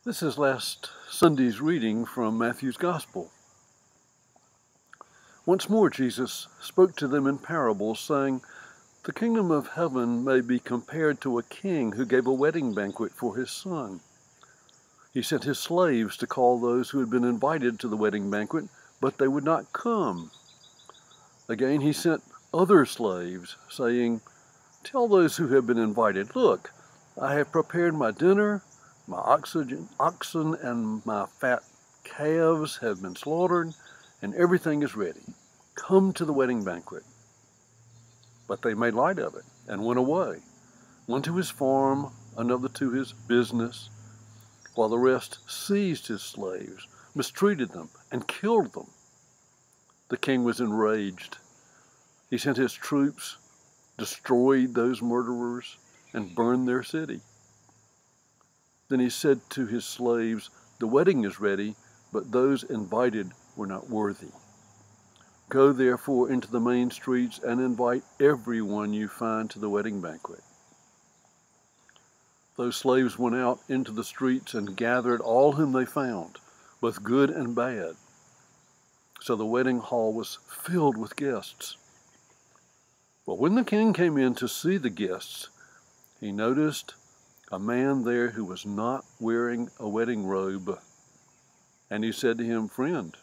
This is last Sunday's reading from Matthew's Gospel. Once more Jesus spoke to them in parables, saying, "The kingdom of heaven may be compared to a king who gave a wedding banquet for his son. He sent his slaves to call those who had been invited to the wedding banquet, but they would not come. Again he sent other slaves, saying, 'Tell those who have been invited, look, I have prepared my dinner. My oxen and my fat calves have been slaughtered, and everything is ready. Come to the wedding banquet.' But they made light of it and went away, one to his farm, another to his business, while the rest seized his slaves, mistreated them, and killed them. The king was enraged. He sent his troops, destroyed those murderers, and burned their city. Then he said to his slaves, 'The wedding is ready, but those invited were not worthy. Go therefore into the main streets and invite everyone you find to the wedding banquet.' Those slaves went out into the streets and gathered all whom they found, both good and bad. So the wedding hall was filled with guests. But when the king came in to see the guests, he noticed a man there who was not wearing a wedding robe. And he said to him, 'Friend,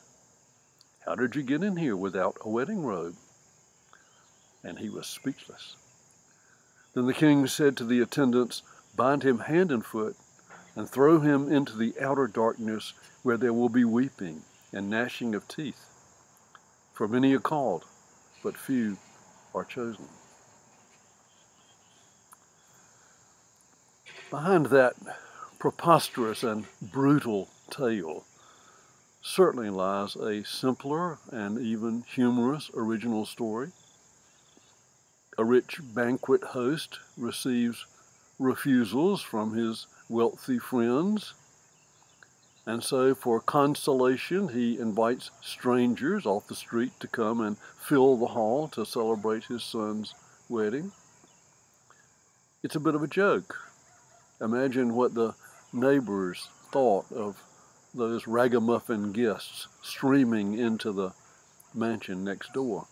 how did you get in here without a wedding robe?' And he was speechless. Then the king said to the attendants, 'Bind him hand and foot, and throw him into the outer darkness, where there will be weeping and gnashing of teeth. For many are called, but few are chosen.'" Behind that preposterous and brutal tale certainly lies a simpler and even humorous original story. A rich banquet host receives refusals from his wealthy friends, and so for consolation he invites strangers off the street to come and fill the hall to celebrate his son's wedding. It's a bit of a joke. Imagine what the neighbors thought of those ragamuffin guests streaming into the mansion next door.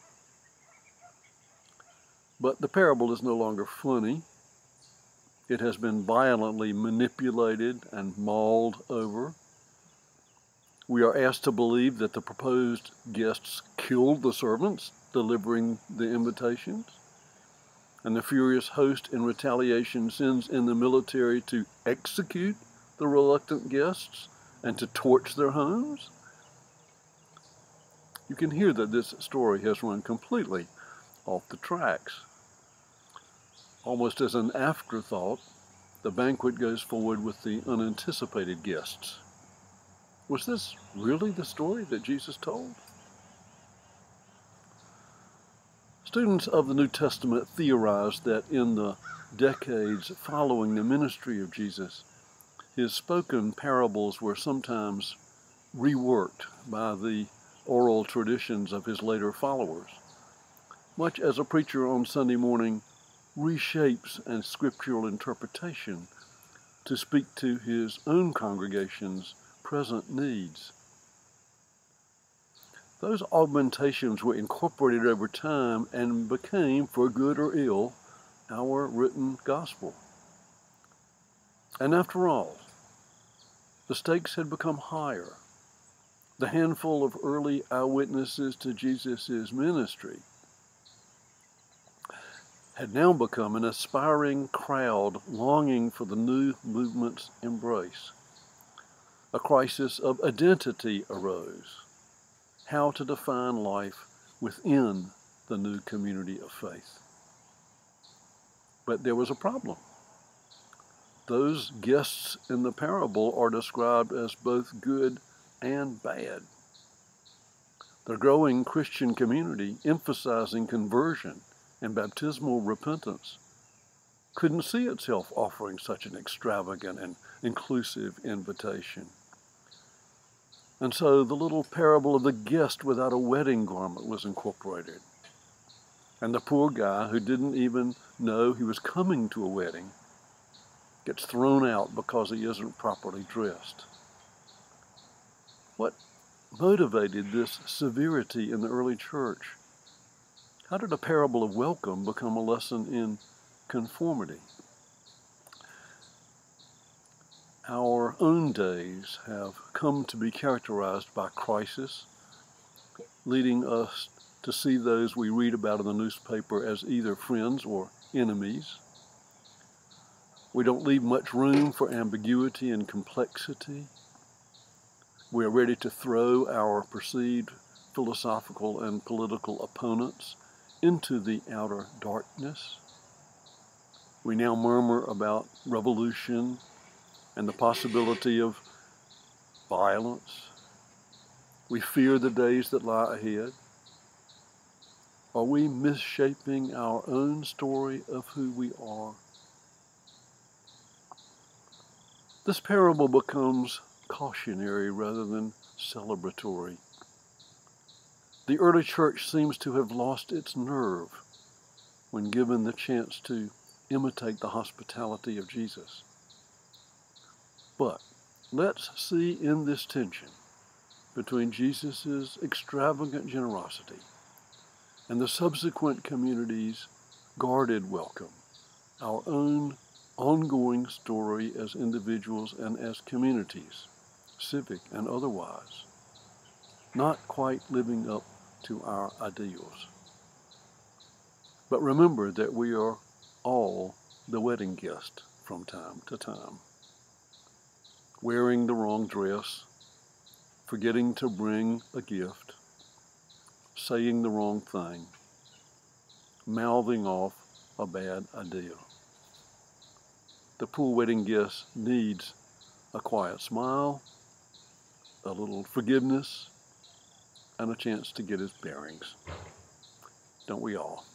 But the parable is no longer funny. It has been violently manipulated and mauled over. We are asked to believe that the proposed guests killed the servants delivering the invitations, and the furious host in retaliation sends in the military to execute the reluctant guests and to torch their homes. You can hear that this story has run completely off the tracks. Almost as an afterthought, the banquet goes forward with the unanticipated guests. Was this really the story that Jesus told? Students of the New Testament theorize that in the decades following the ministry of Jesus, his spoken parables were sometimes reworked by the oral traditions of his later followers, much as a preacher on Sunday morning reshapes a scriptural interpretation to speak to his own congregation's present needs. Those augmentations were incorporated over time and became, for good or ill, our written gospel. And after all, the stakes had become higher. The handful of early eyewitnesses to Jesus' ministry had now become an aspiring crowd longing for the new movement's embrace. A crisis of identity arose. How to define life within the new community of faith. But there was a problem. Those guests in the parable are described as both good and bad. The growing Christian community, emphasizing conversion and baptismal repentance, couldn't see itself offering such an extravagant and inclusive invitation. And so the little parable of the guest without a wedding garment was incorporated. And the poor guy who didn't even know he was coming to a wedding gets thrown out because he isn't properly dressed. What motivated this severity in the early church? How did a parable of welcome become a lesson in conformity? Our own days have come to be characterized by crisis, leading us to see those we read about in the newspaper as either friends or enemies. We don't leave much room for ambiguity and complexity. We are ready to throw our perceived philosophical and political opponents into the outer darkness. We now murmur about revolution and the possibility of violence. We fear the days that lie ahead. Are we misshaping our own story of who we are? This parable becomes cautionary rather than celebratory. The early church seems to have lost its nerve when given the chance to imitate the hospitality of Jesus. But let's see in this tension between Jesus' extravagant generosity and the subsequent community's guarded welcome, our own ongoing story as individuals and as communities, civic and otherwise, not quite living up to our ideals. But remember that we are all the wedding guest from time to time, wearing the wrong dress, forgetting to bring a gift, saying the wrong thing, mouthing off a bad idea. The poor wedding guest needs a quiet smile, a little forgiveness, and a chance to get his bearings. Don't we all?